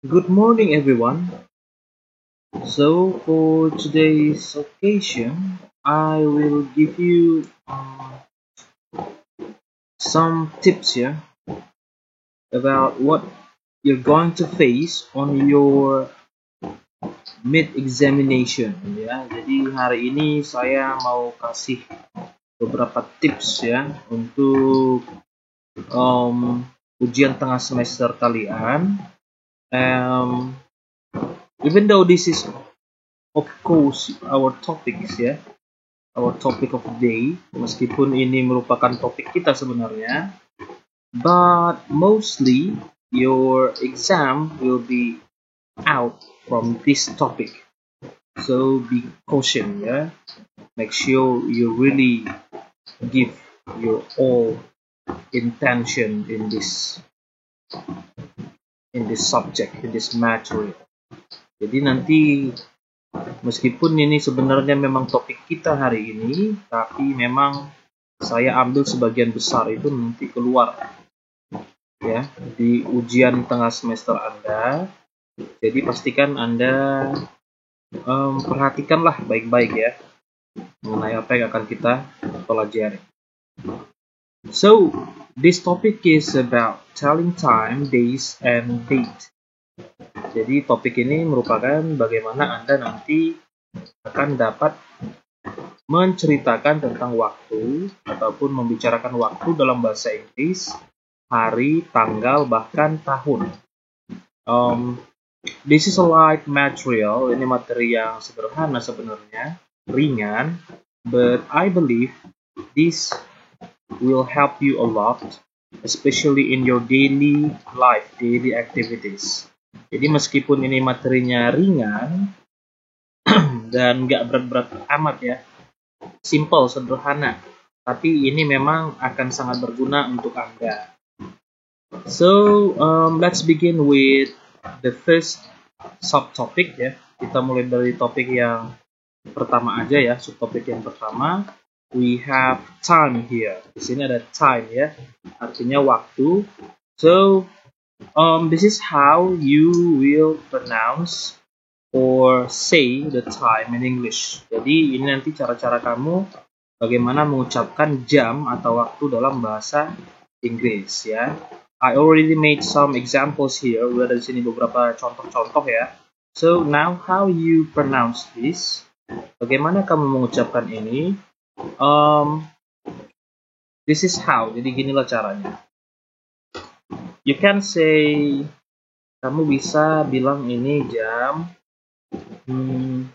Good morning, everyone. So, for today's occasion, I will give you some tips here about what you're going to face on your mid examination. Ya, jadi hari ini saya mau kasih beberapa tips ya untuk ujian tengah semester kalian. Even though this is, of course, our topics ya. Our topic of the day, meskipun ini merupakan topik kita sebenarnya, but mostly your exam will be out from this topic. So be cautious, yeah. Make sure you really give your all intention in this subject, in this material. Jadi nanti meskipun ini sebenarnya memang topik kita hari ini, tapi memang saya ambil sebagian besar itu nanti keluar ya di ujian tengah semester Anda. Jadi pastikan Anda perhatikanlah baik-baik ya mengenai apa yang akan kita pelajari. So, this topic is about telling time, days, and date. Jadi topik ini merupakan bagaimana Anda nanti akan dapat menceritakan tentang waktu ataupun membicarakan waktu dalam bahasa Inggris, hari, tanggal, bahkan tahun. This is a light material, ini materi yang sederhana sebenarnya, ringan, but I believe this will help you a lot, especially in your daily life, daily activities. Jadi meskipun ini materinya ringan dan nggak berat-berat amat ya, simple, sederhana, tapi ini memang akan sangat berguna untuk Anda. So let's begin with the first subtopic ya. Kita mulai dari topik yang pertama aja ya, subtopik yang pertama. We have time here. Di sini ada time ya, artinya waktu. So this is how you will pronounce or say the time in English. Jadi ini nanti cara-cara kamu bagaimana mengucapkan jam atau waktu dalam bahasa Inggris ya. I already made some examples here. Udah di sini beberapa contoh-contoh ya. So now how you pronounce this? Bagaimana kamu mengucapkan ini? This is how. Jadi ginilah caranya. You can say, kamu bisa bilang ini jam 7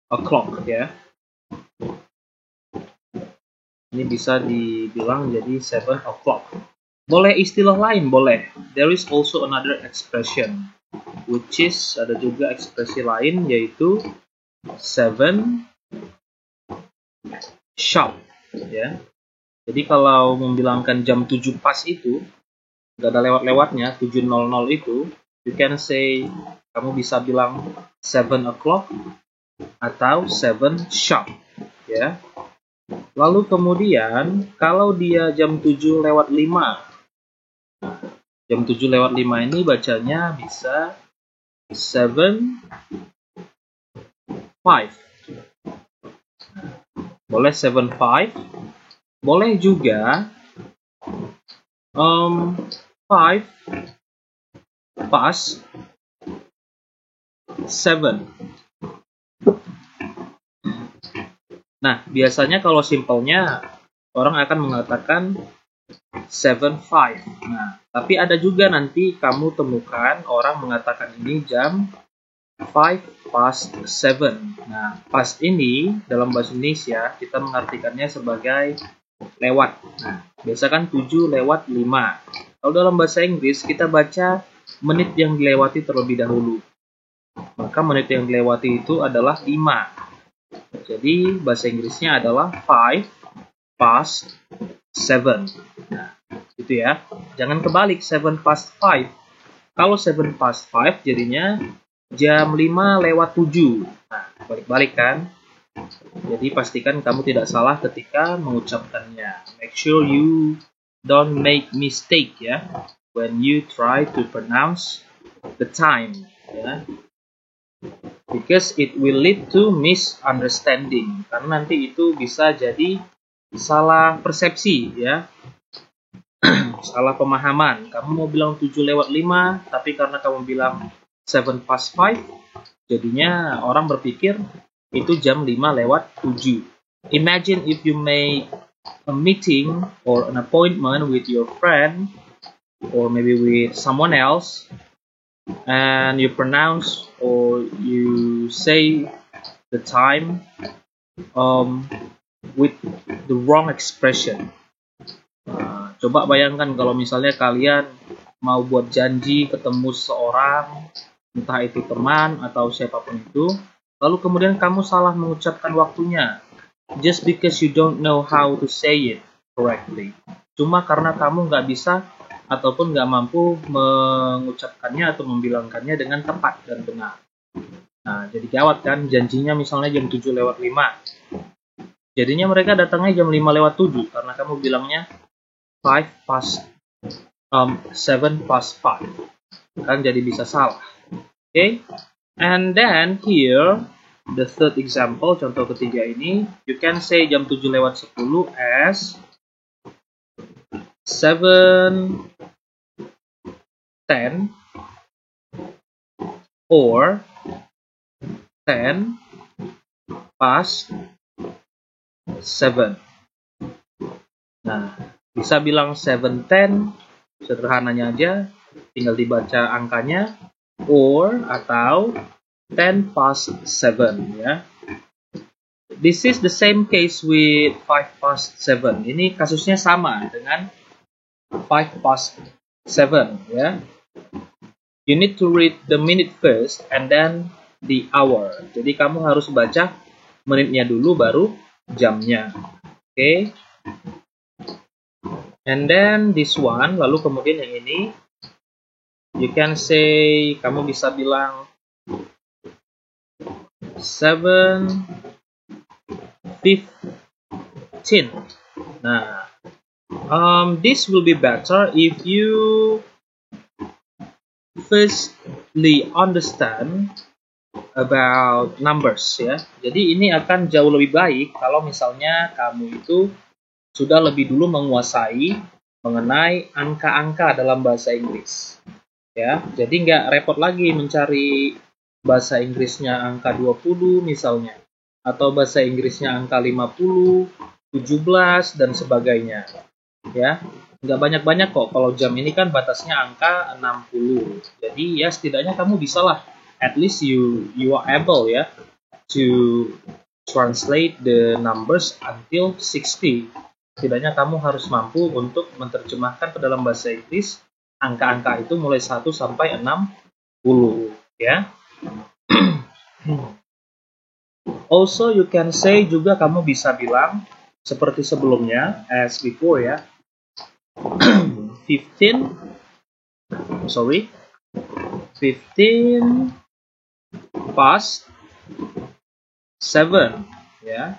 o'clock ya. Ini bisa dibilang jadi 7 o'clock. Boleh istilah lain, boleh. There is also another expression, which is ada juga ekspresi lain yaitu 7 sharp ya. Jadi kalau membilangkan jam 7 pas itu, nggak ada lewat-lewatnya, 7.00 itu, you can say, kamu bisa bilang 7 o'clock atau 7 sharp, ya. Lalu kemudian, kalau dia jam 7 lewat 5, jam 7 lewat 5 ini bacanya bisa 7:05. Boleh 7:05. Boleh juga 5 past 7. Nah, biasanya kalau simpelnya orang akan mengatakan 7:05. Nah, tapi ada juga nanti kamu temukan orang mengatakan ini jam 5 past 7. Nah, past ini dalam bahasa Indonesia kita mengartikannya sebagai lewat. Nah, biasa kan 7 lewat 5. Kalau dalam bahasa Inggris kita baca menit yang dilewati terlebih dahulu. Maka menit yang dilewati itu adalah 5. Jadi bahasa Inggrisnya adalah 5 past 7. Nah, itu ya. Jangan kebalik 7 past 5. Kalau 7 past 5 jadinya jam 5 lewat 7. Nah, balik-balik kan? Jadi pastikan kamu tidak salah ketika mengucapkannya. Make sure you don't make mistake ya when you try to pronounce the time ya, because it will lead to misunderstanding, karena nanti itu bisa jadi salah persepsi ya, salah pemahaman. Kamu mau bilang 7:05, tapi karena kamu bilang 5:07, jadinya orang berpikir itu jam 5:07. Imagine if you make a meeting or an appointment with your friend or maybe with someone else, and you pronounce or you say the time with the wrong expression. Coba bayangkan kalau misalnya kalian mau buat janji ketemu seseorang, entah itu teman atau siapapun itu, lalu kemudian kamu salah mengucapkan waktunya, just because you don't know how to say it correctly. Cuma karena kamu nggak bisa ataupun nggak mampu mengucapkannya atau membilangkannya dengan tepat dan benar. Nah, jadi gawat kan, janjinya misalnya jam 7:05. Jadinya mereka datangnya jam 5:07 karena kamu bilangnya 7:05. Kan jadi bisa salah. Okay? And then here, the third example, contoh ketiga ini, you can say jam 7:10 as 7:10 or 10:07. Nah, bisa bilang 7:10, sederhananya aja, tinggal dibaca angkanya, or atau 10:07 ya. This is the same case with 5:07. Ini kasusnya sama dengan 5:07 ya. You need to read the minute first and then the hour. Jadi kamu harus baca menitnya dulu baru jamnya. Oke. Okay? And then this one, lalu kemudian yang ini, you can say, kamu bisa bilang 7:15. Nah, this will be better if you firstly understand about numbers ya. Jadi ini akan jauh lebih baik kalau misalnya kamu itu sudah lebih dulu menguasai mengenai angka-angka dalam bahasa Inggris. Ya, jadi nggak repot lagi mencari bahasa Inggrisnya angka 20 misalnya, atau bahasa Inggrisnya angka 50, 17, dan sebagainya. Ya, nggak banyak-banyak kok, kalau jam ini kan batasnya angka 60. Jadi ya setidaknya kamu bisa lah, at least you are able ya, to translate the numbers until 60. Setidaknya kamu harus mampu untuk menerjemahkan ke dalam bahasa Inggris angka-angka itu mulai 1 sampai 60 ya. Also you can say, juga kamu bisa bilang seperti sebelumnya, as before ya, 15 past 7 ya.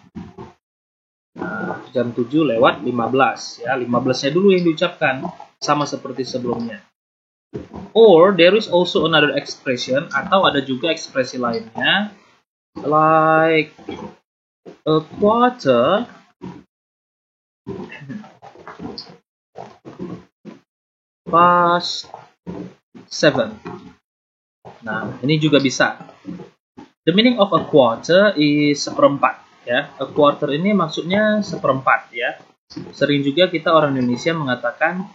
Nah, jam 7:15 ya, 15-nya dulu yang diucapkan sama seperti sebelumnya. Or there is also another expression, atau ada juga ekspresi lainnya, like a quarter past 7. Nah, ini juga bisa. The meaning of a quarter is seperempat ya. A quarter ini maksudnya seperempat ya. Sering juga kita orang Indonesia mengatakan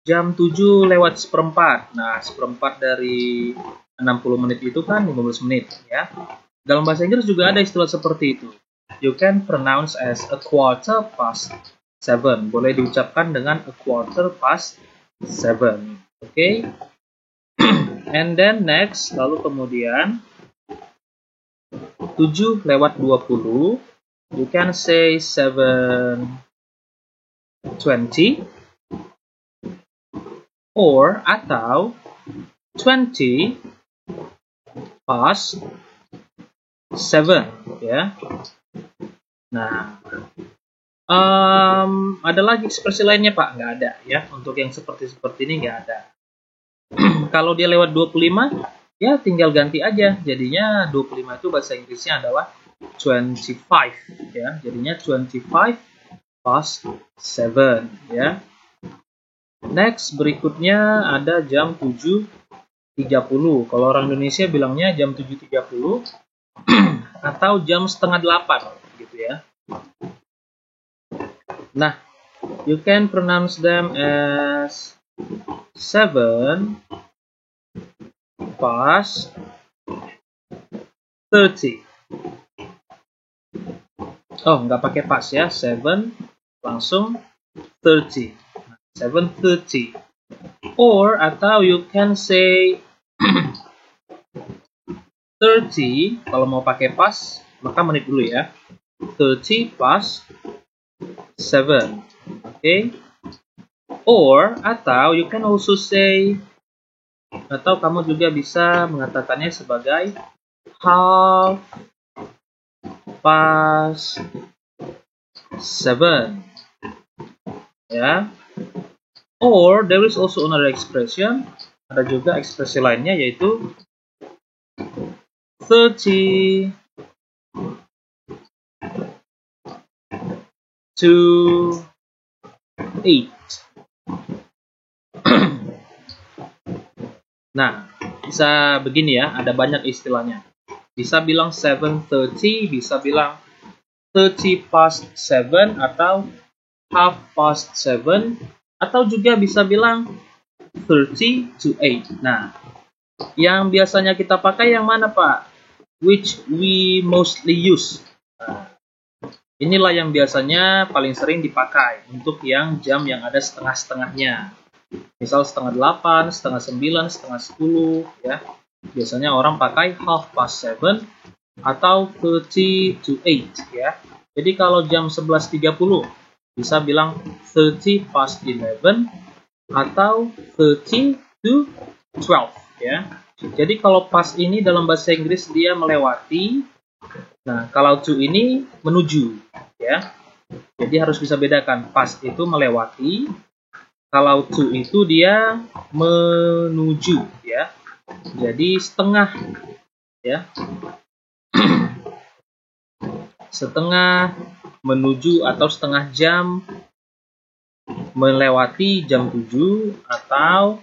jam 7:04. Nah, seperempat dari 60 menit itu kan 15 menit ya. Dalam bahasa Inggris juga ada istilah seperti itu. You can pronounce as a quarter past 7. Boleh diucapkan dengan a quarter past 7. Oke. Okay? And then next, lalu kemudian 7:20. You can say 7:20 or atau 20 past 7 ya. Nah, Ada lagi ekspresi lainnya Pak? Nggak ada ya. Untuk yang seperti ini nggak ada. Kalau dia lewat 25, ya tinggal ganti aja. Jadinya 25 itu bahasa Inggrisnya adalah 25 ya. Jadinya 25 past 7 ya. Next, berikutnya ada jam 7.30. Kalau orang Indonesia bilangnya jam 7.30 atau jam setengah 8 gitu ya. Nah, you can pronounce them as 7 past 30. Oh, nggak pakai past ya, 7 langsung 30. 7:30. Or atau you can say 30, kalau mau pakai past maka menit dulu ya. 30 past 7. Okay? Or atau you can also say, atau kamu juga bisa mengatakannya sebagai half past 7 ya. Or there is also another expression, ada juga ekspresi lainnya yaitu 30 to 8. Nah, bisa begini ya, ada banyak istilahnya. Bisa bilang 7:30, bisa bilang 30 past 7 atau half past 7, atau juga bisa bilang 30 to 8. Nah, yang biasanya kita pakai yang mana Pak? Which we mostly use. Nah, inilah yang biasanya paling sering dipakai untuk yang jam yang ada setengah-setengahnya. Misal setengah 8, setengah 9, setengah 10 ya. Biasanya orang pakai half past 7 atau 30 to 8 ya. Jadi kalau jam 11.30 bisa bilang 30 past 11 atau 30 to 12 ya. Jadi kalau past ini dalam bahasa Inggris dia melewati. Nah, kalau to ini menuju ya. Jadi harus bisa bedakan, past itu melewati, kalau to itu dia menuju ya. Jadi setengah ya. Setengah menuju atau setengah jam melewati jam 7, atau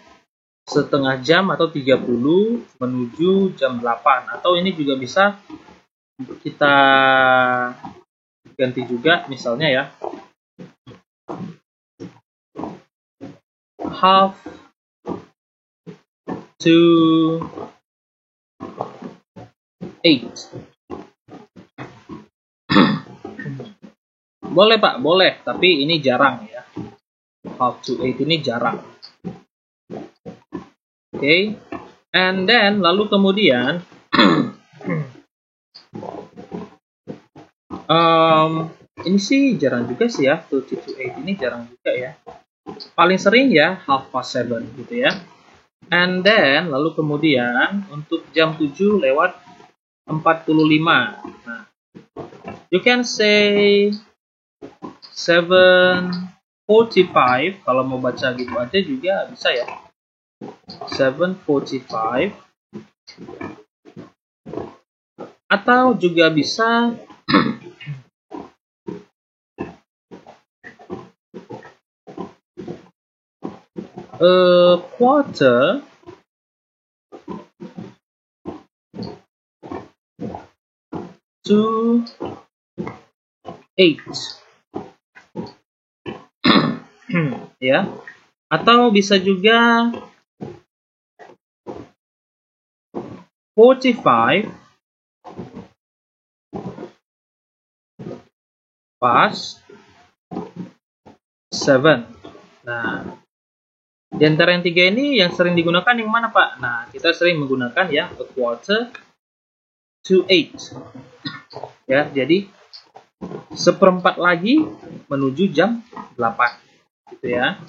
setengah jam atau 30 menuju jam 8. Atau ini juga bisa kita ganti juga, misalnya ya, half to 8. Boleh Pak, boleh, tapi ini jarang ya. Half to 8 ini jarang. Okay. And then lalu kemudian ini sih jarang juga sih ya, 30 to 8 ini jarang juga ya. Paling sering ya half past 7 gitu ya. And then lalu kemudian untuk jam 7 lewat 45. Nah, you can say 7:45, kalau mau baca gitu aja juga bisa ya. 7:45. Atau juga bisa quarter to 8 ya. Atau bisa juga 45 past 7. Nah, di antara yang tiga ini yang sering digunakan yang mana Pak? Nah, kita sering menggunakan ya a quarter to 8 ya. Jadi seperempat lagi menuju jam 8 gitu ya.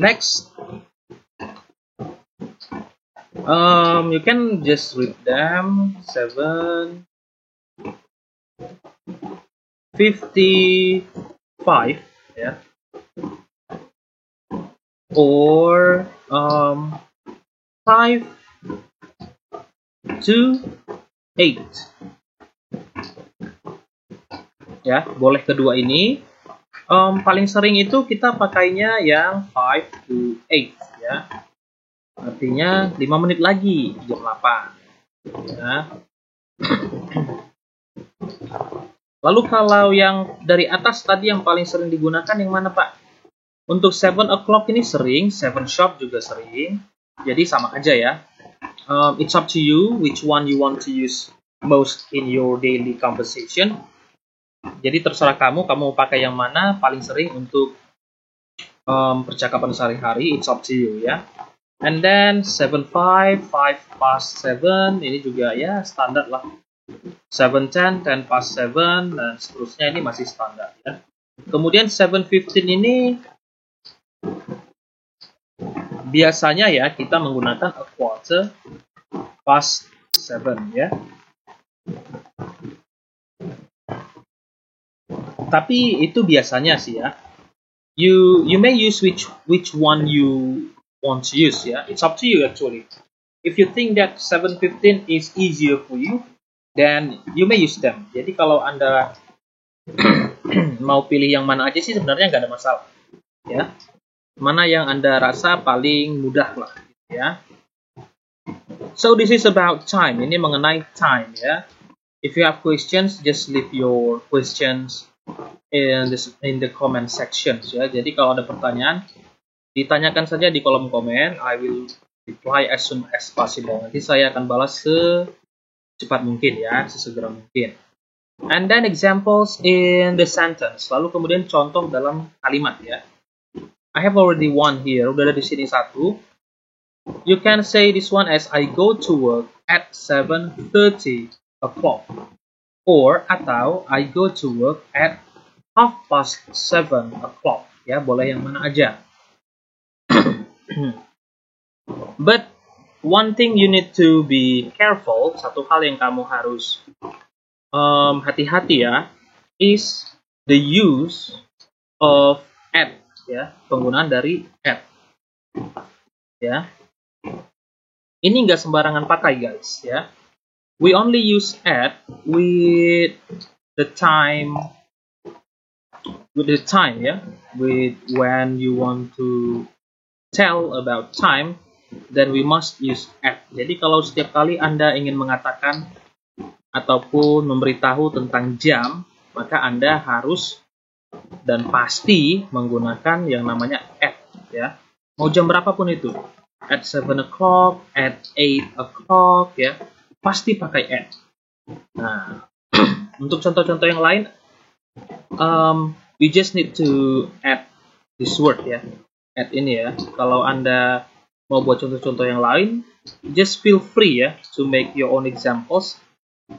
Next, You can just read them. 7:55, yeah, or 5 to 8, ya, boleh kedua ini. Paling sering itu kita pakainya yang 5 to 8, ya, artinya 5 menit lagi jam 8, ya. Lalu kalau yang dari atas tadi yang paling sering digunakan yang mana, Pak? Untuk 7 o'clock ini sering, 7 sharp juga sering, jadi sama aja ya. It's up to you which one you want to use most in your daily conversation. Jadi terserah kamu mau pakai yang mana paling sering untuk percakapan sehari-hari. It's up to you ya. And then 7:05, 7:05, ini juga ya standar lah. 7:10, 7:10, dan seterusnya ini masih standar ya. Kemudian 7:15 ini biasanya ya kita menggunakan 7:15 ya. Tapi itu biasanya sih ya. You may use which one you want to use ya. It's up to you actually. If you think that 7:15 is easier for you, then you may use them. Jadi kalau Anda mau pilih yang mana aja sih sebenarnya nggak ada masalah ya. Mana yang Anda rasa paling mudah lah ya. So this is about time. Ini mengenai time ya. If you have questions, just leave your questions in the comment sections ya. Jadi kalau ada pertanyaan, ditanyakan saja di kolom komen. I will reply as soon as possible. Nanti saya akan balas secepat mungkin ya, sesegera mungkin. And then examples in the sentence. Lalu kemudian contoh dalam kalimat ya. I have already one here. Udah ada di sini satu. You can say this one as I go to work at 7:30 o'clock. Or atau I go to work at 7:30 o'clock. Ya, boleh yang mana aja. But one thing you need to be careful, satu hal yang kamu harus hati-hati ya, is the use of at ya, penggunaan dari at. Ya. Ini nggak sembarangan pakai guys ya. We only use at with the time ya, with when you want to tell about time, then we must use at. Jadi kalau setiap kali Anda ingin mengatakan ataupun memberitahu tentang jam, maka Anda harus dan pasti menggunakan yang namanya at ya. Mau jam berapapun itu. At 7 o'clock, at 8 o'clock ya. Pasti pakai at. Nah, untuk contoh-contoh yang lain, you just need to add this word ya. Add ini ya. Kalau Anda mau buat contoh-contoh yang lain, just feel free ya to make your own examples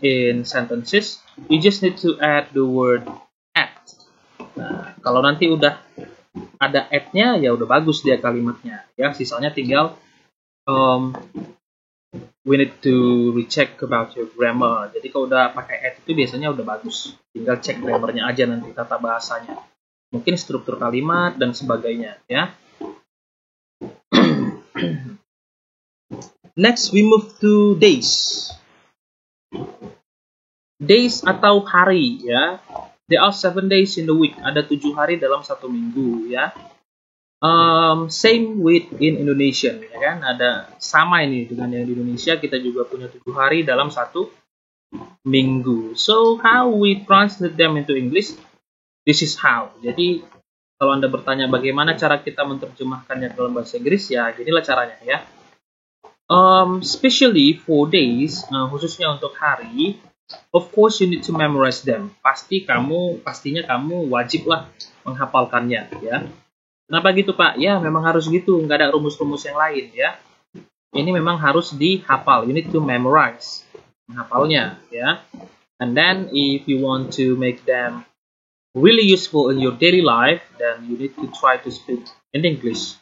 in sentences. You just need to add the word at. Nah, kalau nanti udah ada at-nya ya udah bagus dia kalimatnya ya. Sisanya tinggal we need to recheck about your grammar. Jadi kalau udah pakai at itu biasanya udah bagus. Tinggal cek grammarnya aja nanti, tata bahasanya. Mungkin struktur kalimat dan sebagainya ya. Next we move to days. Days atau hari ya. There are 7 days in the week. Ada 7 hari dalam satu minggu ya. Same with in Indonesia ya kan. Ada sama ini dengan yang di Indonesia, kita juga punya 7 hari dalam satu minggu. So how we translate them into English? This is how. Jadi kalau Anda bertanya bagaimana cara kita menerjemahkannya dalam bahasa Inggris, ya inilah caranya ya. Especially for days, khususnya untuk hari, of course you need to memorize them. Pastinya kamu wajib lah menghafalkannya ya. Kenapa gitu Pak? Ya memang harus gitu, nggak ada rumus-rumus yang lain ya. Ini memang harus dihafal. You need to memorize, menghafalnya ya. And then if you want to make them really useful in your daily life, then you need to try to speak in English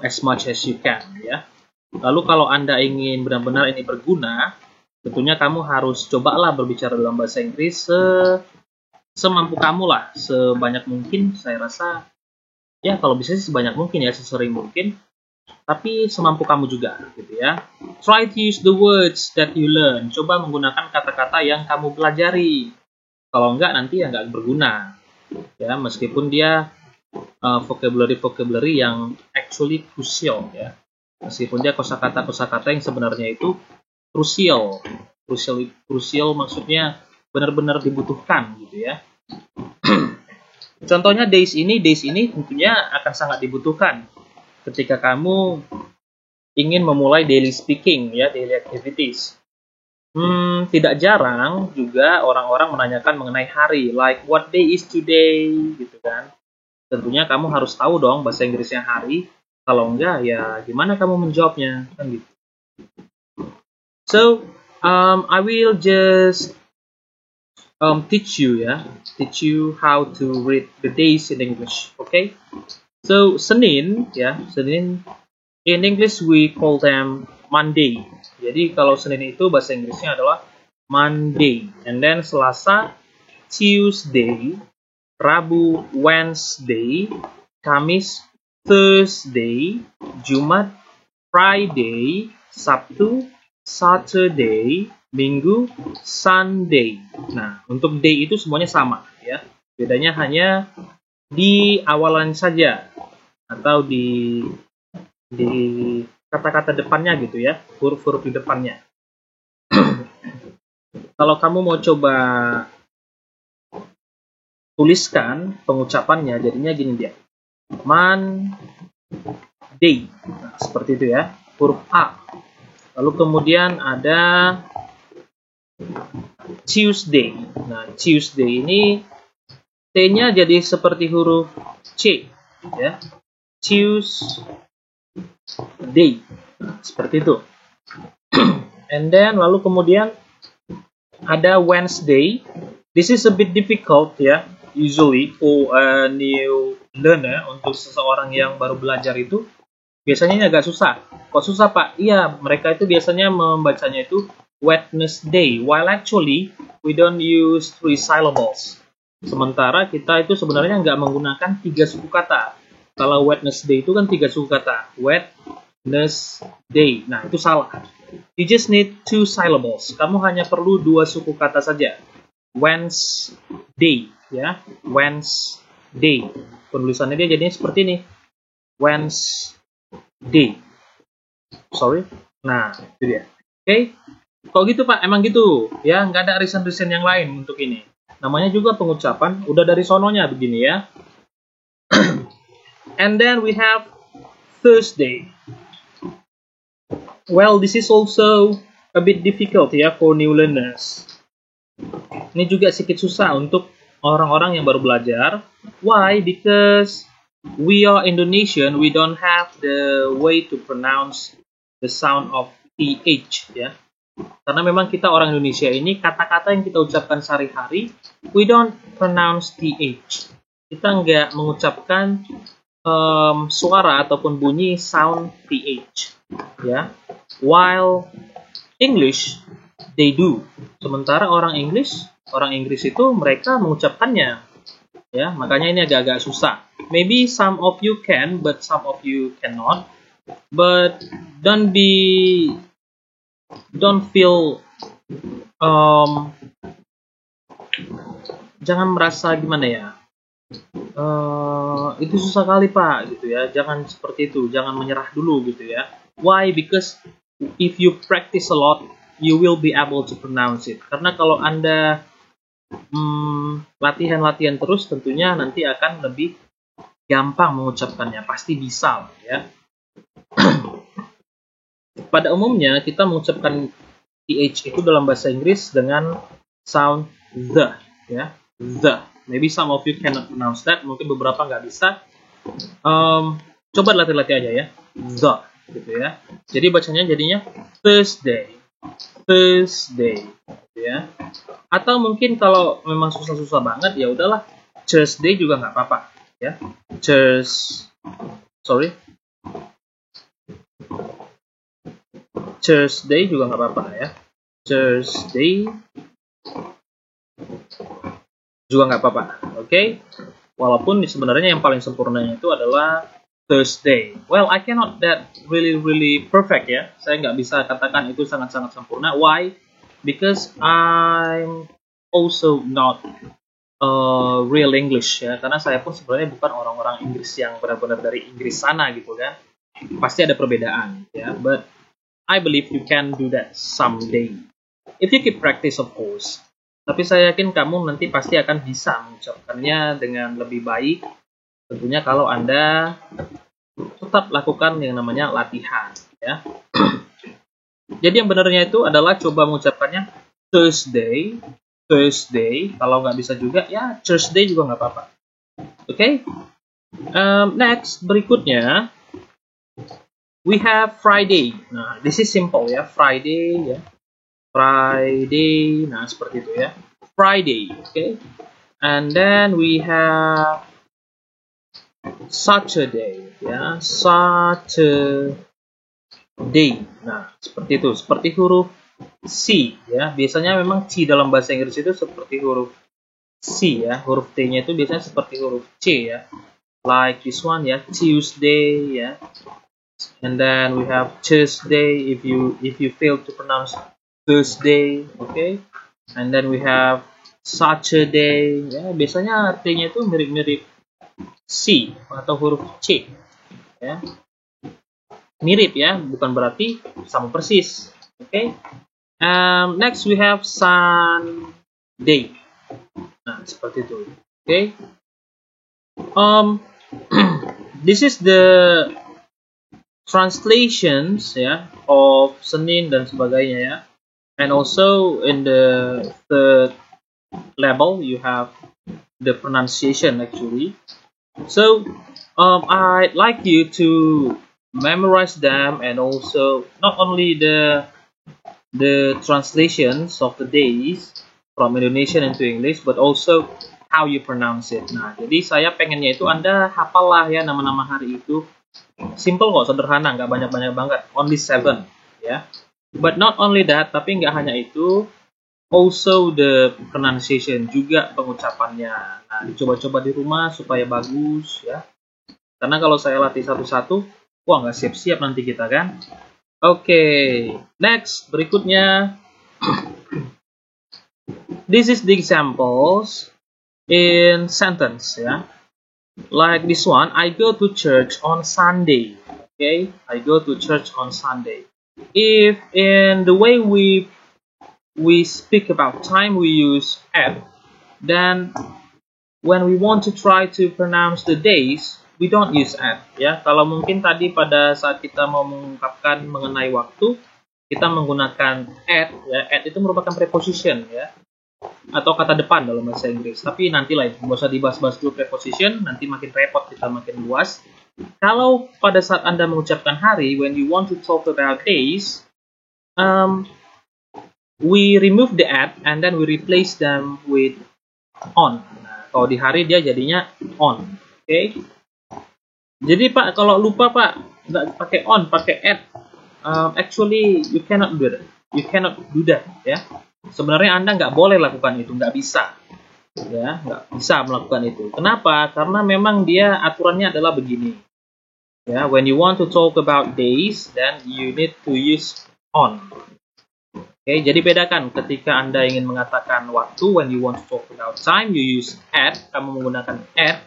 as much as you can ya. Lalu kalau Anda ingin benar-benar ini berguna, tentunya kamu harus cobalah berbicara dalam bahasa Inggris semampu kamu lah, sebanyak mungkin. Saya rasa ya kalau bisa sih sebanyak mungkin ya, sesering mungkin, tapi semampu kamu juga gitu ya. Try to use the words that you learn. Coba menggunakan kata-kata yang kamu pelajari. Kalau enggak nanti ya enggak berguna ya, meskipun dia vocabulary yang actually crucial ya, meskipun dia kosakata yang sebenarnya itu krusial maksudnya benar-benar dibutuhkan gitu ya. Contohnya days ini tentunya akan sangat dibutuhkan ketika kamu ingin memulai daily speaking ya, daily activities. Tidak jarang juga orang-orang menanyakan mengenai hari, like what day is today gitu kan. Tentunya kamu harus tahu dong bahasa Inggrisnya hari. Kalau enggak ya gimana kamu menjawabnya kan gitu. So I will just teach you how to read the days in English. Okay? So Senin ya, Senin in English we call them Monday. Jadi kalau Senin itu bahasa Inggrisnya adalah Monday. And then Selasa Tuesday, Rabu Wednesday, Kamis Thursday, Jumat Friday, Sabtu Saturday, Minggu Sunday. Nah, untuk day itu semuanya sama ya. Bedanya hanya di awalan saja atau di kata-kata depannya gitu ya, huruf-huruf di depannya. Kalau kamu mau coba tuliskan pengucapannya, jadinya gini dia. Monday. Nah, seperti itu ya, huruf A. Lalu kemudian ada Tuesday. Nah, Tuesday ini T-nya jadi seperti huruf C ya. Tuesday. Nah, seperti itu. And then lalu kemudian ada Wednesday. This is a bit difficult ya, usually for a new learner, untuk seseorang yang baru belajar itu biasanya ini agak susah. Kok susah Pak? Iya, mereka itu biasanya membacanya itu Wednesday, while actually we don't use 3 syllables. Sementara kita itu sebenarnya nggak menggunakan 3 suku kata. Kalau Wednesday itu kan 3 suku kata. Wednesday. Nah, itu salah. You just need 2 syllables. Kamu hanya perlu 2 suku kata saja. Wednesday, ya. Wednesday. Penulisannya dia jadinya seperti ini. Wednesday. Sorry. Nah, itu dia. Oke. Kok gitu Pak? Emang gitu. Ya, nggak ada reason-reason yang lain untuk ini. Namanya juga pengucapan. Udah dari sononya begini ya. And then we have Thursday. Well, this is also a bit difficult ya for new learners. Ini juga sedikit susah untuk orang-orang yang baru belajar. Why? Because we are Indonesian, we don't have the way to pronounce the sound of TH ya. Karena memang kita orang Indonesia ini, kata-kata yang kita ucapkan sehari-hari, we don't pronounce TH. Kita nggak mengucapkan suara ataupun bunyi sound TH ya. While English they do. Sementara orang Inggris itu mereka mengucapkannya ya. Makanya ini agak-agak susah. Maybe some of you can, but some of you cannot. But don't feel jangan merasa gimana ya, itu susah kali Pak gitu ya. Jangan seperti itu, jangan menyerah dulu gitu ya. Why? Because if you practice a lot, you will be able to pronounce it. Karena kalau Anda latihan terus, tentunya nanti akan lebih gampang mengucapkannya. Pasti bisa ya. Pada umumnya kita mengucapkan TH itu dalam bahasa Inggris dengan sound the ya. The. Maybe some of you cannot pronounce that. Mungkin beberapa nggak bisa. Coba latih-latih aja ya. The gitu ya. Jadi bacanya jadinya Thursday gitu ya. Atau mungkin kalau memang susah-susah banget ya udahlah, Thursday juga nggak apa-apa ya. Thursday juga nggak apa-apa ya. Thursday juga nggak apa-apa. Oke. Walaupun sebenarnya yang paling sempurnanya itu adalah Thursday. Well, I cannot that really perfect ya. Saya nggak bisa katakan itu sangat-sangat sempurna. Why? Because I'm also not real English ya. Karena saya pun sebenarnya bukan orang-orang Inggris yang benar-benar dari Inggris sana gitu kan. Pasti ada perbedaan ya. But I believe you can do that someday. If you keep practice, of course. Tapi saya yakin kamu nanti pasti akan bisa mengucapkannya dengan lebih baik. Tentunya kalau Anda tetap lakukan yang namanya latihan. Ya. Jadi yang benarnya itu adalah coba mengucapkannya Thursday. Kalau nggak bisa juga, ya Thursday juga nggak apa-apa. Oke. Next, berikutnya. We have Friday. Nah, this is simple ya. Friday ya. Friday, nah seperti itu ya. Friday, okay. And then we have Saturday, ya. Saturday. Nah, seperti itu. Seperti huruf C, ya. Biasanya memang C dalam bahasa Inggris itu seperti huruf C, ya. Huruf T-nya itu biasanya seperti huruf C, ya. Like this one, ya. Tuesday, ya. And then we have Thursday. If you fail to pronounce Thursday, okay. And then we have Saturday. Ya, biasanya artinya itu mirip-mirip C atau huruf C. Ya. Mirip ya, bukan berarti sama persis. Okay. Next we have Sunday. Nah, seperti itu. Okay. This is the translations ya of Senin dan sebagainya ya. And also in the third level, you have the pronunciation actually. So I'd like you to memorize them, and also not only the translations of the days from Indonesian into English, but also how you pronounce it. Nah, jadi saya pengennya itu Anda hafal lah ya nama-nama hari itu. Simple kok, sederhana, nggak banyak-banyak banget. Only 7 ya. But not only that, tapi nggak hanya itu, also the pronunciation, juga pengucapannya. Nah, dicoba-coba di rumah supaya bagus ya. Karena kalau saya latih satu-satu, wah nggak siap-siap nanti kita kan. Oke, next, berikutnya. This is the examples in sentence ya. Like this one, I go to church on Sunday. Okay, I go to church on Sunday. If in the way we speak about time we use at, then when we want to try to pronounce the days, we don't use at. Ya, kalau mungkin tadi pada saat kita mau mengungkapkan mengenai waktu, kita menggunakan at. Ya, at itu merupakan preposition ya, atau kata depan dalam bahasa Inggris. Tapi nanti lah, nggak usah dibahas-bahas dulu preposition, nanti makin repot kita makin luas. Kalau pada saat Anda mengucapkan hari, when you want to talk about days, we remove the at and then we replace them with on. Nah, kalau di hari dia jadinya on. Okay? Jadi Pak, kalau lupa Pak, nggak pakai on, pakai at, actually you cannot do that. You cannot do that, ya. Sebenarnya Anda nggak boleh lakukan itu, nggak bisa. Ya, nggak bisa melakukan itu. Kenapa? Karena memang dia aturannya adalah begini. Ya, when you want to talk about days, then you need to use on. Oke, jadi bedakan ketika Anda ingin mengatakan waktu, when you want to talk about time, you use at, kamu menggunakan at.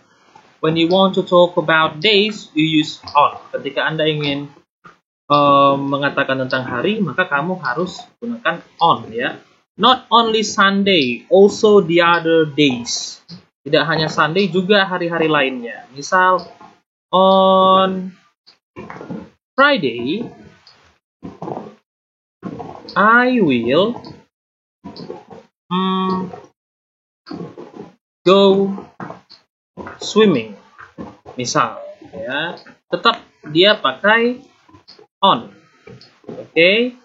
When you want to talk about days, you use on. Ketika Anda ingin mengatakan tentang hari, maka kamu harus gunakan on ya. Not only Sunday, also the other days. Tidak hanya Sunday, juga hari-hari lainnya. Misal, on Friday, I will go swimming. Misal, ya, tetap dia pakai on. Oke.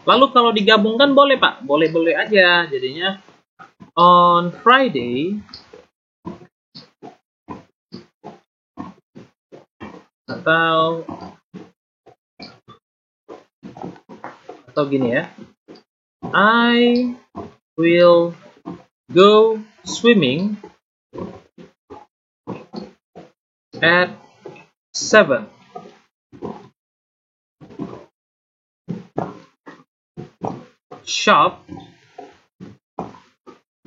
Lalu kalau digabungkan boleh Pak, boleh-boleh aja. Jadinya on Friday atau Atau gini ya. I will go swimming at 7. Shop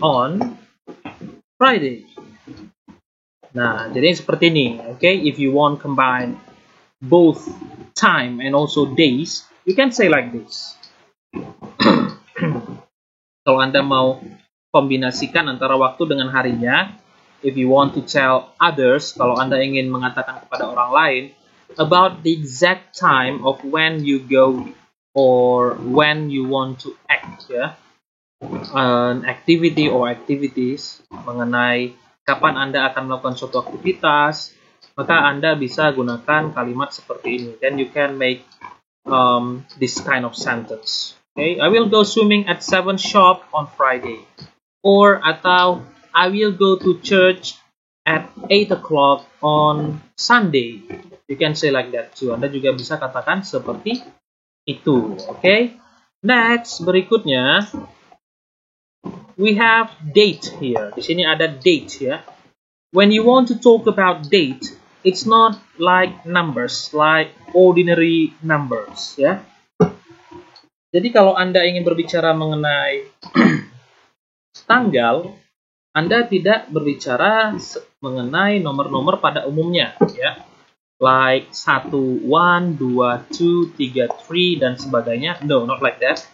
on Friday. Nah, jadi seperti ini, okay? If you want combine both time and also days, you can say like this. Kalau Anda mau kombinasikan antara waktu dengan harinya, if you want to tell others, kalau Anda ingin mengatakan kepada orang lain about the exact time of when you go or when you want to act, ya, an activity or activities, mengenai kapan Anda akan melakukan suatu aktivitas, maka Anda bisa gunakan kalimat seperti ini. Then you can make this kind of sentence. Okay, I will go swimming at 7 sharp on Friday. Or atau I will go to church at 8 o'clock on Sunday. You can say like that too. Anda juga bisa katakan seperti itu. Okay. Next, berikutnya we have date here. Di sini ada date ya. When you want to talk about date, it's not like numbers, like ordinary numbers ya. Jadi kalau Anda ingin berbicara mengenai tanggal, Anda tidak berbicara mengenai nomor-nomor pada umumnya ya. Like 1, 1, 2, 2, 3, 3 dan sebagainya. No, not like that.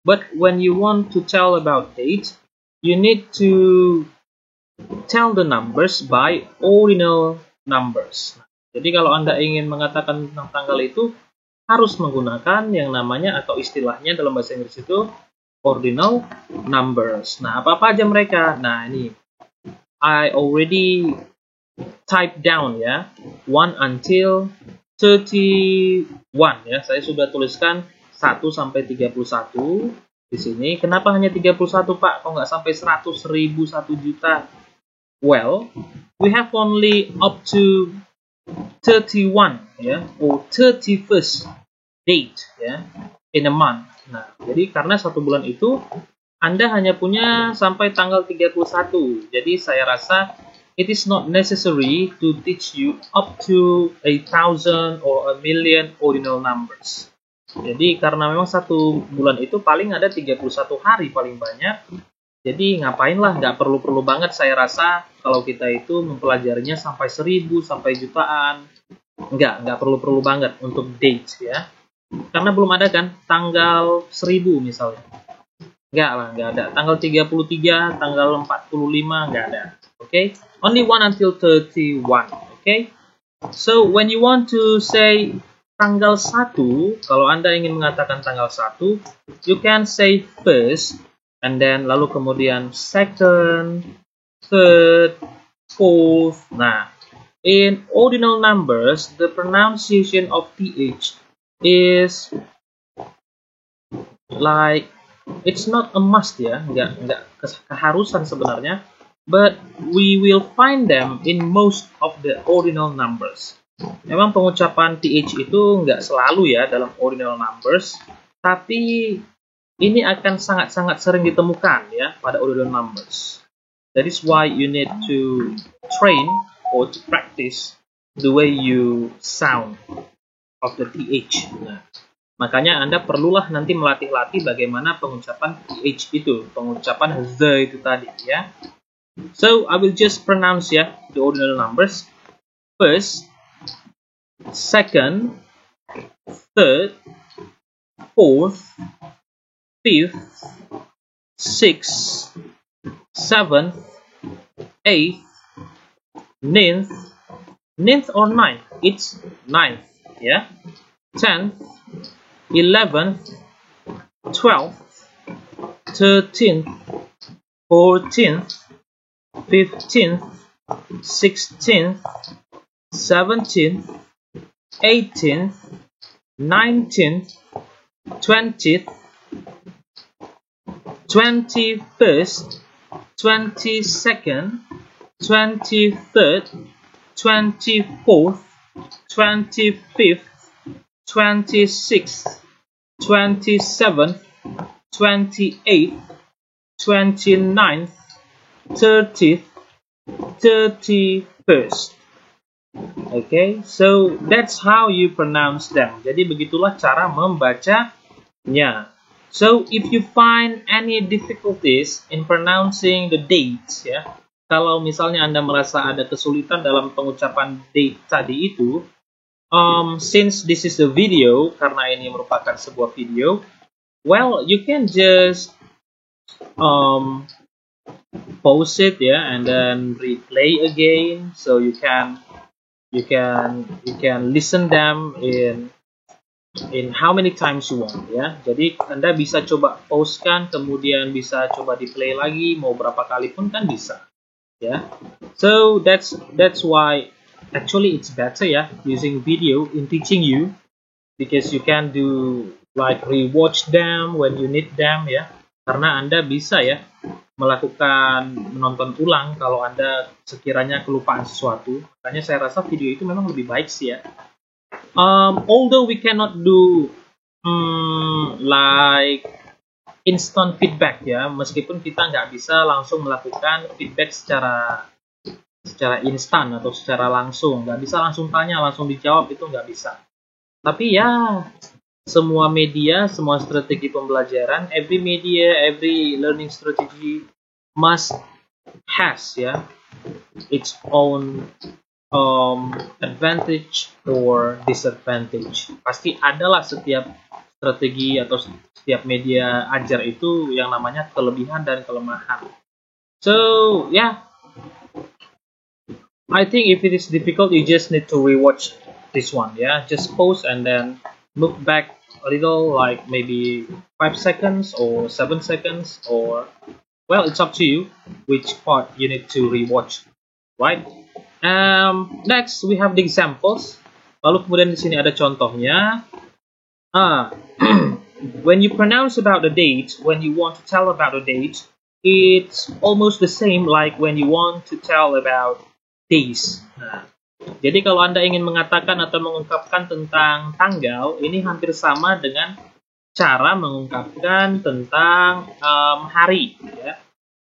But when you want to tell about date, you need to tell the numbers by ordinal numbers. Jadi kalau Anda ingin mengatakan tentang tanggal itu, harus menggunakan yang namanya atau istilahnya dalam bahasa Inggris itu ordinal numbers. Nah, apa-apa aja mereka? Nah, ini I already type down ya, 1 until 31 ya. Saya sudah tuliskan 1 sampai 31 di sini. Kenapa hanya 31 Pak? Kok nggak sampai 100, 1000, 1 juta? Well, we have only up to 31 ya, or 31st date ya, in a month. Nah, jadi karena satu bulan itu Anda hanya punya sampai tanggal 31. Jadi saya rasa it is not necessary to teach you up to 1,000 or 1,000,000 ordinal numbers. Jadi karena memang satu bulan itu paling ada 31 hari paling banyak. Jadi ngapain lah, nggak perlu-perlu banget saya rasa kalau kita itu mempelajarinya sampai 1000, sampai jutaan. Nggak perlu-perlu banget untuk date ya. Karena belum ada kan tanggal 1000 misalnya. Nggak ada. Tanggal 33, tanggal 45, nggak ada. Okay? Only 1 until 31. Okay? So, when you want to say tanggal 1, kalau Anda ingin mengatakan tanggal 1, you can say first, and then lalu kemudian second, third, fourth. Nah, in ordinal numbers, the pronunciation of TH is like, it's not a must ya, nggak keharusan sebenarnya, but we will find them in most of the ordinal numbers. Memang pengucapan TH itu nggak selalu ya dalam ordinal numbers, tapi ini akan sangat-sangat sering ditemukan ya pada ordinal numbers. That is why you need to train or to practice the way you sound of the TH. Nah, makanya Anda perlulah nanti melatih-latih bagaimana pengucapan TH itu, pengucapan the itu tadi ya. So, I will just pronounce ya the ordinal numbers. First, second, third, fourth, fifth, sixth, seventh, eighth, ninth or ninth, it's ninth, yeah, 10th, 11th, 12th, 13th, 14th, 15th, 16th, 17th, 18th, 19th, 20th, 21st, 22nd, 23rd, 24th, 25th, 26th, 27th, 28th, 29th, 30th, 31st. Okay, so that's how you pronounce them. Jadi begitulah cara membacanya. So if you find any difficulties in pronouncing the dates, ya, kalau misalnya Anda merasa ada kesulitan dalam pengucapan date tadi itu, since this is a video, karena ini merupakan sebuah video, well, you can just pause it, ya, and then replay again, so you can listen them in how many times you want, ya. Jadi Anda bisa coba pause-kan, kemudian bisa coba di play lagi, mau berapa kali pun kan bisa, ya. So that's why actually it's better, ya, using video in teaching you, because you can do like rewatch them when you need them, ya. Karena Anda bisa, ya, melakukan menonton ulang kalau Anda sekiranya kelupaan sesuatu. Makanya saya rasa video itu memang lebih baik sih, ya. Although we cannot do like instant feedback, ya, meskipun kita nggak bisa langsung melakukan feedback secara instan atau secara langsung, nggak bisa langsung tanya langsung dijawab, itu nggak bisa. Tapi ya, semua media, semua strategi pembelajaran, every media, every learning strategy must has, ya, its own advantage or disadvantage. Pasti adalah setiap strategi atau setiap media ajar itu yang namanya kelebihan dan kelemahan. So yeah, I think if it is difficult, you just need to rewatch this one, yeah. Just pause and then look back a little, like maybe 5 seconds or 7 seconds, or, well, it's up to you which part you need to rewatch, right? Next we have the examples. Lalu kemudian di sini ada contohnya. When you pronounce about the date, when you want to tell about the date, it's almost the same like when you want to tell about days. Nah, jadi kalau Anda ingin mengatakan atau mengungkapkan tentang tanggal, ini hampir sama dengan cara mengungkapkan tentang hari, ya.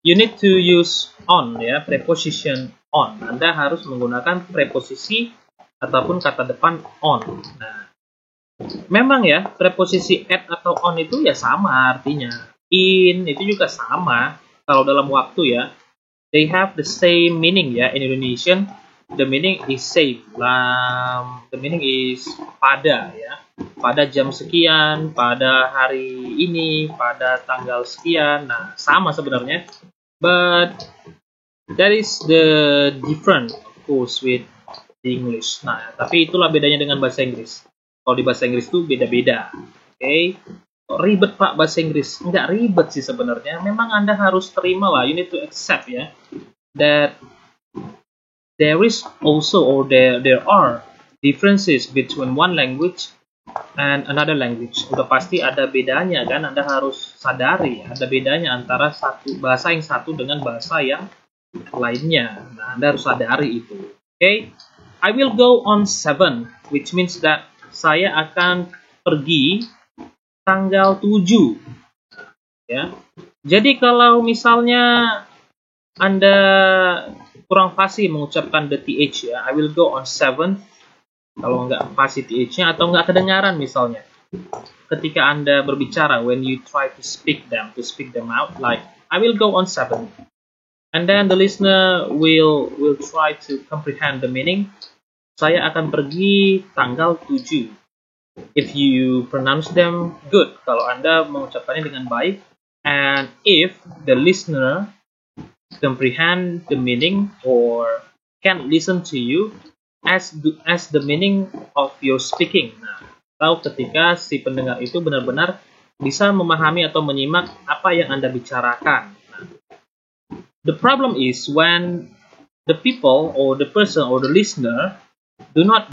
You need to use on, ya, preposition on. Anda harus menggunakan preposisi ataupun kata depan on. Nah, memang, ya, preposisi at atau on itu ya sama artinya. In itu juga sama kalau dalam waktu, ya. They have the same meaning, ya. In Indonesian, the meaning is same. The meaning is pada, ya. Pada jam sekian, pada hari ini, pada tanggal sekian. Nah, sama sebenarnya. But that is the different, of course, with the English. Nah, tapi itulah bedanya dengan bahasa Inggris. Kalau di bahasa Inggris itu beda-beda. Okay? Ribet, Pak, bahasa Inggris. Nggak ribet sih sebenarnya. Memang Anda harus terima lah. You need to accept, ya, that there is also, or there are differences between one language and another language. Udah pasti ada bedanya, kan? Anda harus sadari, ada bedanya antara bahasa yang satu dengan bahasa yang lainnya. Nah, Anda harus sadari itu. Okay? I will go on 7, which means that saya akan pergi tanggal 7. Ya. Jadi kalau misalnya Anda kurang fasih mengucapkan the th, ya, I will go on 7. Kalau nggak fasih th-nya atau nggak kedengaran misalnya, ketika Anda berbicara, when you try to speak them out, like I will go on 7, and then the listener will try to comprehend the meaning. Saya akan pergi tanggal 7. If you pronounce them good, kalau Anda mengucapkannya dengan baik, and if the listener comprehend the meaning or can listen to you as the meaning of your speaking. Nah, atau ketika si pendengar itu benar-benar bisa memahami atau menyimak apa yang Anda bicarakan. Nah, the problem is when the people or the person or the listener do not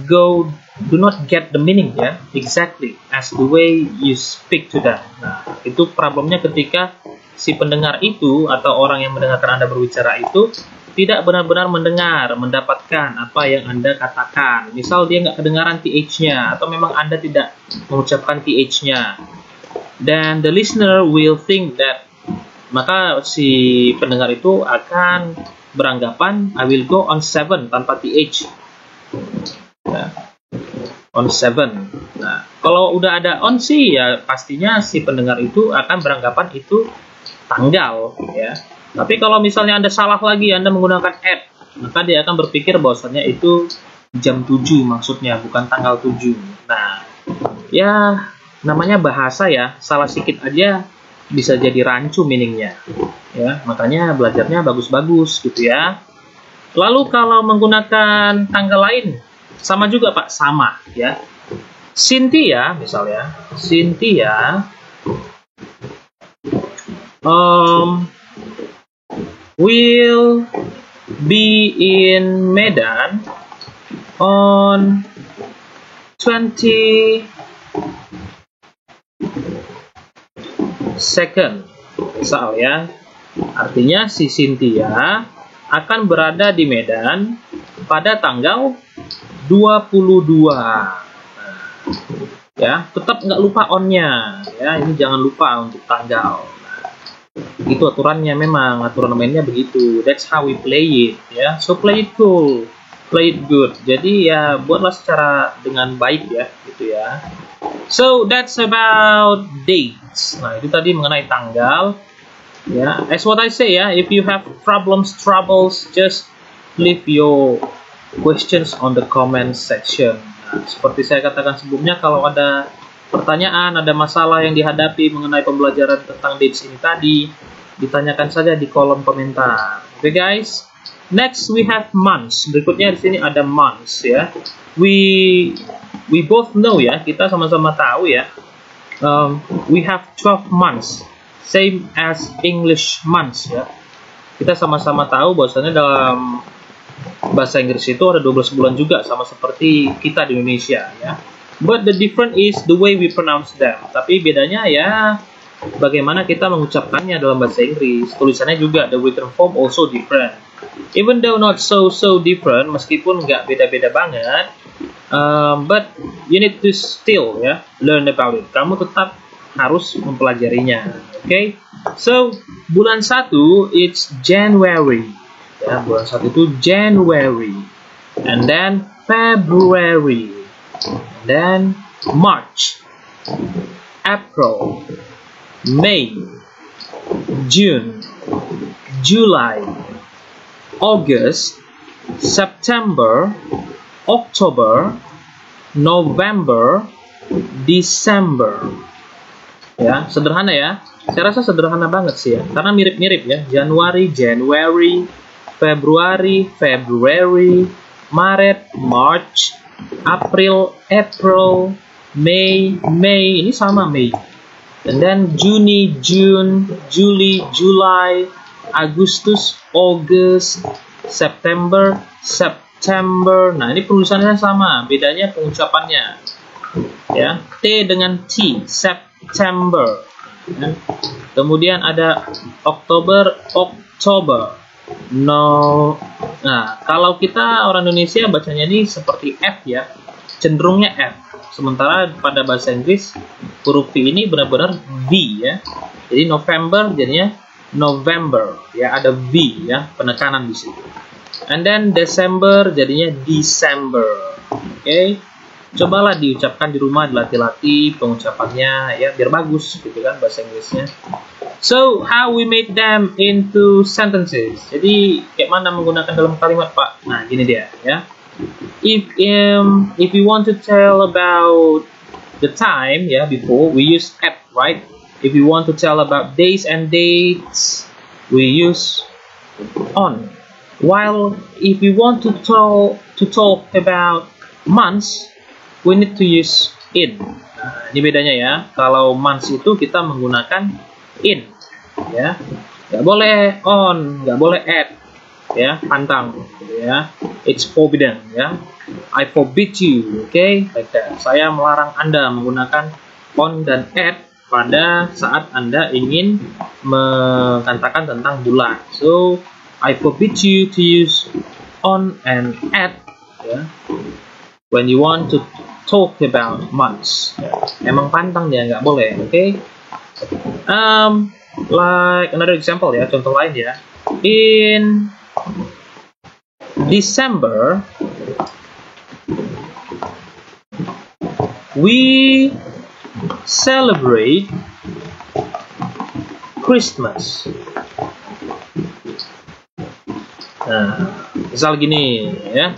get the meaning, ya, exactly as the way you speak to them. Nah, itu problemnya ketika si pendengar itu atau orang yang mendengarkan Anda berbicara itu tidak benar-benar mendapatkan apa yang Anda katakan. Misal dia nggak kedengaran th-nya, atau memang Anda tidak mengucapkan th-nya. then the listener will think that, maka si pendengar itu akan beranggapan I will go on 7 tanpa th. Ya. On 7. Nah, kalau udah ada on sih ya pastinya si pendengar itu akan beranggapan itu tanggal, ya. Tapi kalau misalnya Anda salah lagi, Anda menggunakan at, maka dia akan berpikir bahwasannya itu jam 7 maksudnya, bukan tanggal 7. Nah, ya namanya bahasa ya, salah sedikit aja bisa jadi rancu meaningnya. Ya, makanya belajarnya bagus-bagus gitu ya. Lalu kalau menggunakan tanggal lain, sama juga Pak, sama ya. Cynthia misalnya, Cynthia will be in Medan on 22nd. Misal ya. Artinya si Cynthia akan berada di Medan pada tanggal 22. Nah, ya, tetap nggak lupa on-nya. Ya, ini jangan lupa untuk tanggal. Itu aturannya, memang aturan mainnya begitu. That's how we play it, ya. So play it cool, play it good. Jadi ya buatlah secara dengan baik ya, gitu ya. So that's about dates. Nah, itu tadi mengenai tanggal. Ya, as what I say ya, if you have troubles, just leave your questions on the comment section. Nah, seperti saya katakan sebelumnya, kalau ada pertanyaan, ada masalah yang dihadapi mengenai pembelajaran tentang dates ini tadi, ditanyakan saja di kolom komentar. Oke guys, next we have months. Berikutnya di sini ada months ya. We both know ya, kita sama-sama tahu ya. We have 12 months, same as English months ya. Kita sama-sama tahu bahwasannya dalam bahasa Inggris itu ada 12 bulan juga, sama seperti kita di Indonesia ya. But the difference is the way we pronounce them. Tapi bedanya ya bagaimana kita mengucapkannya dalam bahasa Inggris. Tulisannya juga, the written form also different. Even though not so different, meskipun nggak beda-beda banget, but you need to still ya learn about it. Kamu tetap harus mempelajarinya. Okay? So bulan 1 it's January. Ya, bulan 1 itu January. And then February. Then March, April, May, June, July, August, September, October, November, December. Ya, sederhana ya. Saya rasa sederhana banget sih ya, karena mirip-mirip ya. Januari, Februari, Maret, March, April, May, ini sama May. And then Juni, June, Juli, July, Agustus, August, September. Nah, ini penulisannya sama, bedanya pengucapannya. Ya, T dengan T, September. Ya. Kemudian ada Oktober. No. Nah, kalau kita orang Indonesia bacanya ini seperti F ya, cenderungnya F. Sementara pada bahasa Inggris huruf V ini benar-benar V ya. Jadi November jadinya November ya, ada V ya, penekanan di situ. And then December jadinya December. Oke. Cobalah diucapkan di rumah, dilatih-latih pengucapannya ya biar bagus gitu kan bahasa Inggrisnya. So, how we make them into sentences. Jadi, kayak mana menggunakan dalam kalimat, Pak? Nah, gini dia, ya. If we want to tell about the time, ya, before, we use at, right? If we want to tell about days and dates, we use on. While if we want to talk about months, we need to use in. Nah, ini bedanya ya. Kalau months itu kita menggunakan in, ya, nggak boleh on, nggak boleh at, ya, pantang, ya, it's forbidden, ya, I forbid you, okay, like that. Saya melarang Anda menggunakan on dan at pada saat Anda ingin mengatakan tentang bulan. So I forbid you to use on and at, ya, when you want to talk about months. Ya. Emang pantang dia, nggak boleh, okay. Like another example ya, contoh lain ya. In December, we celebrate Christmas. Nah, misal gini ya.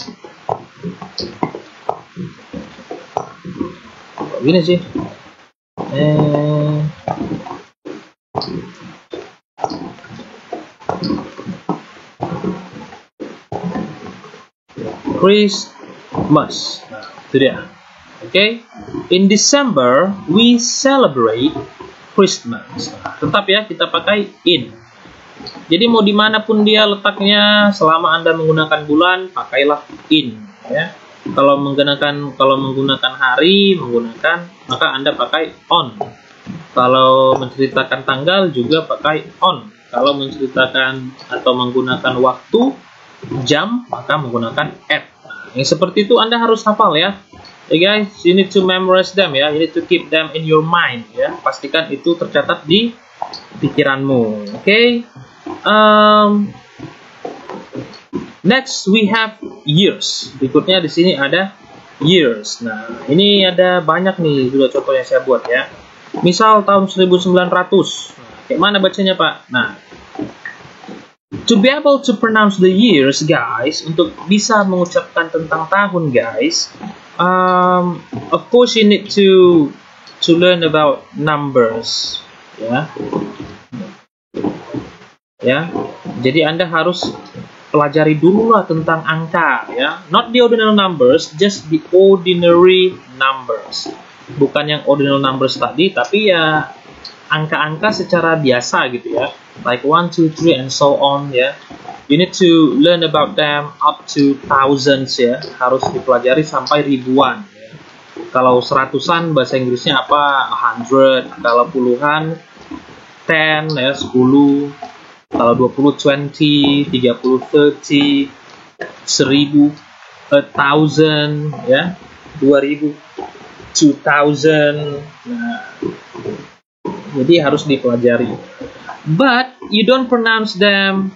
Gini sih. Christmas. Nah, itu dia. Okay? In December, we celebrate Christmas. Nah, tetap ya kita pakai in. Jadi mau dimanapun dia letaknya, selama Anda menggunakan bulan, pakailah in. Ya. Kalau menggunakan hari, maka Anda pakai on. Kalau menceritakan tanggal juga pakai on. Kalau menceritakan atau menggunakan waktu, jam, maka menggunakan at. Nah, yang seperti itu Anda harus hafal ya. Hey guys, you need to memorize them ya. You need to keep them in your mind ya. Pastikan itu tercatat di pikiranmu. Okay? Next we have years. Berikutnya di sini ada years. Nah, ini ada banyak nih juga contoh yang saya buat ya. Misal tahun 1900. Nah, kayak mana bacanya, Pak? Nah, to be able to pronounce the years, guys, untuk bisa mengucapkan tentang tahun, guys, of course you need to learn about numbers, ya. Ya, jadi Anda harus pelajari dulu lah tentang angka, ya. Not the ordinal numbers, just the ordinary numbers. Bukan yang ordinal numbers tadi, tapi ya angka-angka secara biasa gitu ya. Like 1, 2, 3 and so on ya. You need to learn about them up to thousands ya. Harus dipelajari sampai ribuan ya. Kalau seratusan bahasa Inggrisnya apa? 100. Kalau puluhan 10 ya, 10. Kalau 20 20, 30 30, 1000 1000 ya, 2000 2000. Nah, jadi harus dipelajari. But you don't pronounce them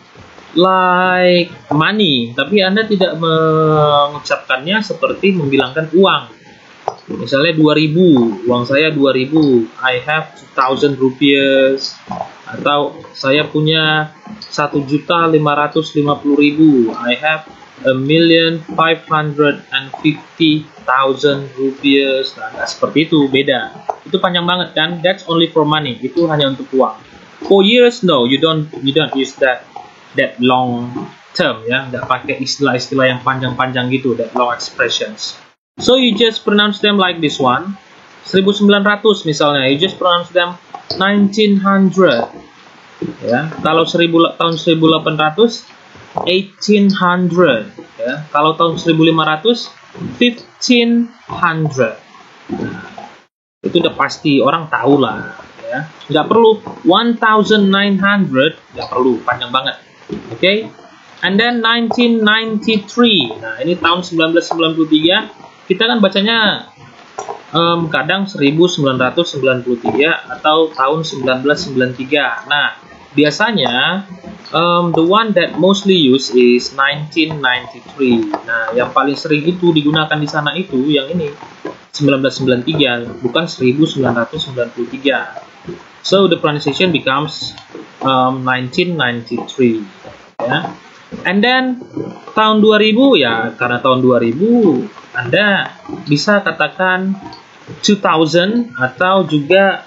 like money. Tapi Anda tidak mengucapkannya seperti membilangkan uang. Misalnya 2000, uang saya 2000. I have 2000 rupiahs. Atau saya punya 1.550.000. I have 1.550.000 rupiahs. Nah, seperti itu, beda. Itu panjang banget kan? That's only for money. Itu hanya untuk uang. For years, no, you don't use that long term ya. Nggak pakai istilah-istilah yang panjang-panjang gitu, that long expressions. So you just pronounce them like this one. 1900 misalnya, you just pronounce them 1900. Ya, kalau tahun 1800 1800 ya. Kalau tahun 1500 1500. Nah, itu udah pasti orang tahu lah ya. Nggak perlu 1900, nggak perlu, panjang banget. Oke. Okay? And then 1993. Nah, ini tahun 1993. Kita kan bacanya kadang 1993 atau tahun 1993. Nah, biasanya the one that mostly used is 1993. Nah, yang paling sering itu digunakan di sana itu yang ini 1993, bukan 1993. So the pronunciation becomes 1993 ya. And then tahun 2000 ya, karena tahun 2000 Anda bisa katakan 2000 atau juga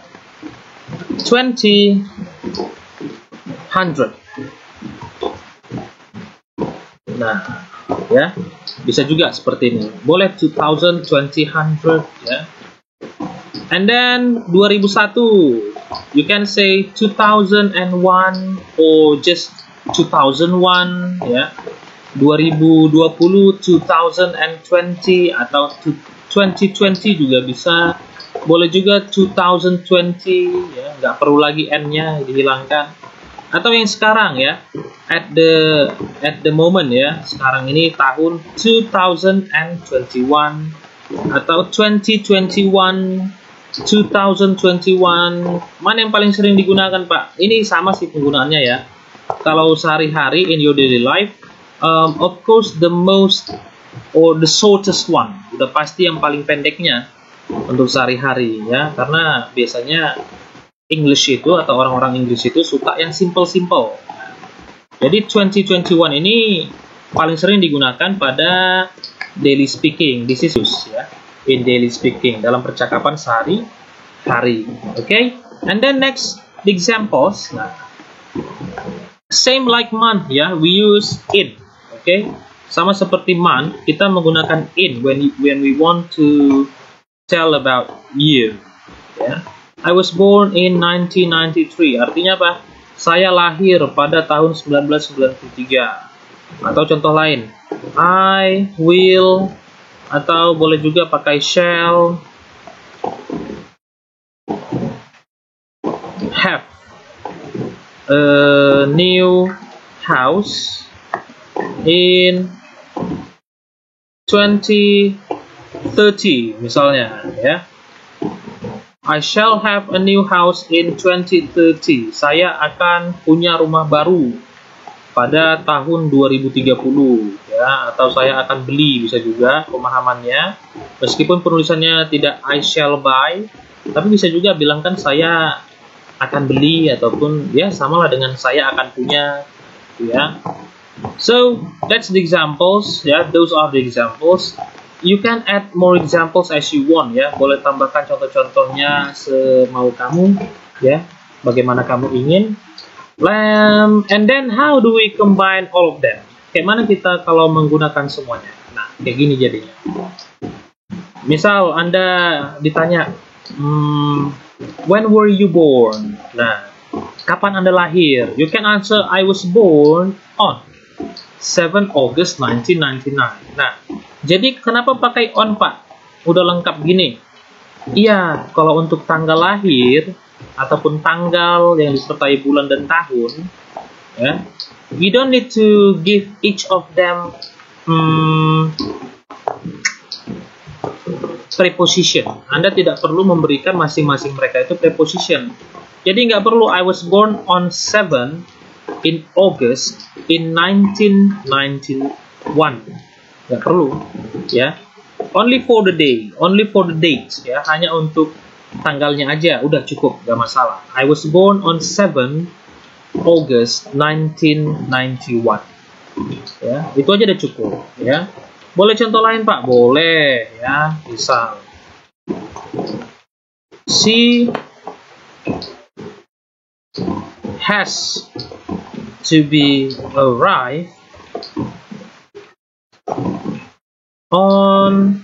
2000. Nah, ya, bisa juga seperti ini. Boleh 2000, 2000 ya. And then 2001, you can say 2001 or just 2001 ya. 2020, 2020 atau 2020 juga bisa. Boleh juga 2020 ya, nggak perlu lagi n-nya dihilangkan. Atau yang sekarang ya, at the moment ya, sekarang ini tahun 2021 atau 2021 2021. Mana yang paling sering digunakan, Pak? Ini sama sih penggunaannya ya. Kalau sehari-hari in your daily life, of course the most or the shortest one, udah pasti yang paling pendeknya untuk sehari-hari ya, karena biasanya English itu atau orang-orang Inggris itu suka yang simple-simple. Jadi 2021 ini paling sering digunakan pada daily speaking. This is ya, in daily speaking, dalam percakapan sehari-hari. Okay? And then next the examples. Nah, same like month ya, we use in. Okay? Sama seperti month, kita menggunakan in when we want to tell about year. Ya. I was born in 1993. Artinya apa? Saya lahir pada tahun 1993. Atau contoh lain, I will, atau boleh juga pakai shall, have a new house in 2030 misalnya ya. I shall have a new house in 2030. Saya akan punya rumah baru pada tahun 2030 ya, atau saya akan beli, bisa juga pemahamannya. Meskipun penulisannya tidak I shall buy, tapi bisa juga bilang kan saya akan beli, ataupun ya samalah dengan saya akan punya ya. So that's the examples ya, those are the examples. You can add more examples as you want ya, boleh tambahkan contoh-contohnya semau kamu ya, bagaimana kamu ingin. And then how do we combine all of them? Kayak mana kita kalau menggunakan semuanya? Nah, kayak gini jadinya. Misal Anda ditanya, when were you born? Nah, kapan Anda lahir? You can answer, I was born on 7 August 1999. Nah, jadi kenapa pakai on, Pak? Udah lengkap gini. Iya, kalau untuk tanggal lahir ataupun tanggal yang disertai bulan dan tahun, ya, you don't need to give each of them preposition. Anda tidak perlu memberikan masing-masing mereka itu preposition. Jadi nggak perlu I was born on 7 in August in 1991. Nggak perlu, ya. Only for the day, only for the date, ya. Hanya untuk tanggalnya aja, udah cukup, nggak masalah. I was born on 7 August 1991. Ya, itu aja udah cukup, ya. Boleh contoh lain, Pak? Boleh, ya. Misal, she has to be arrived on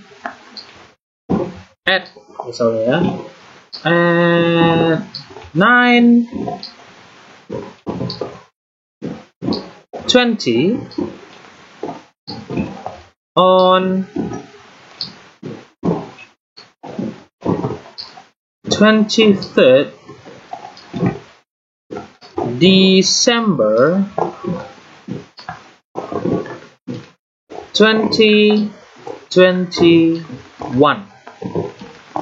at misalnya ya, at 9:20 on 23rd December 2021.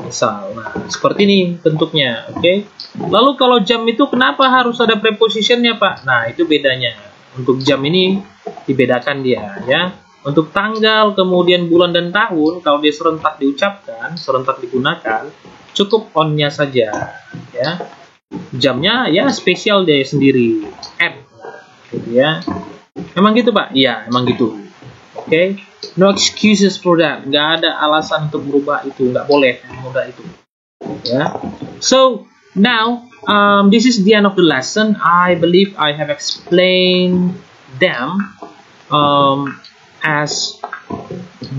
Misal, nah seperti ini bentuknya, oke? Lalu kalau jam itu kenapa harus ada prepositionnya, Pak? Nah itu bedanya. Untuk jam ini dibedakan dia, ya. Untuk tanggal, kemudian bulan dan tahun, kalau dia serentak diucapkan, serentak digunakan, cukup on-nya saja, ya. Jamnya ya spesial dia sendiri, at, gitu ya. Emang gitu, Pak? Iya, emang gitu. Oke, no excuses for that. Nggak ada alasan untuk merubah itu, nggak boleh merubah itu. Ya, so now this is the end of the lesson. I believe I have explained them as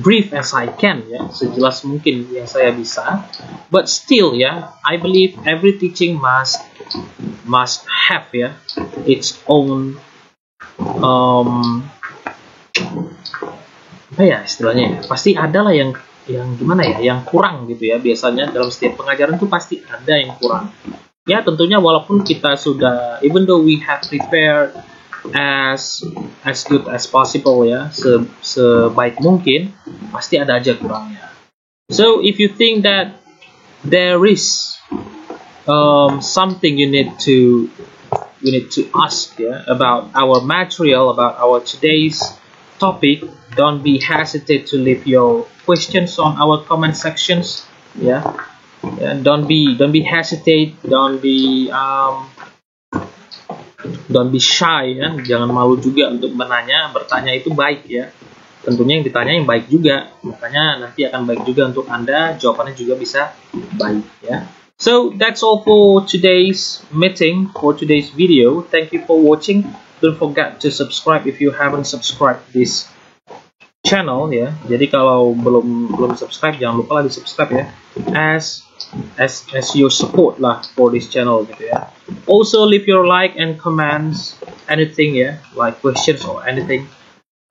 brief as I can, ya, sejelas mungkin yang saya bisa. But still, ya, I believe every teaching must have ya its own apa ya istilahnya, ya, pasti ada lah yang gimana ya, yang kurang gitu ya. Biasanya dalam setiap pengajaran itu pasti ada yang kurang. Ya tentunya walaupun kita sudah, even though we have prepared as good as possible ya, sebaik mungkin, pasti ada aja kurangnya. So if you think that there is something you need to ask, yeah, about our material, about our today's topic, don't be hesitate to leave your questions on our comment sections. Yeah, don't be hesitate, don't be shy, ya. Jangan malu juga untuk bertanya itu baik, ya. Tentunya yang ditanya yang baik juga, makanya nanti akan baik juga untuk Anda, jawabannya juga bisa baik, ya. So that's all for today's meeting, for today's video. Thank you for watching. Don't forget to subscribe if you haven't subscribed this channel, ya. Jadi kalau belum subscribe, jangan lupa lah di subscribe, ya. As your support lah for this channel, gitu ya. Also leave your like and comments, anything, ya, like questions or anything.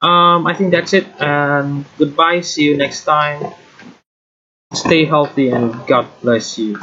I think that's it, and goodbye. See you next time. Stay healthy and God bless you.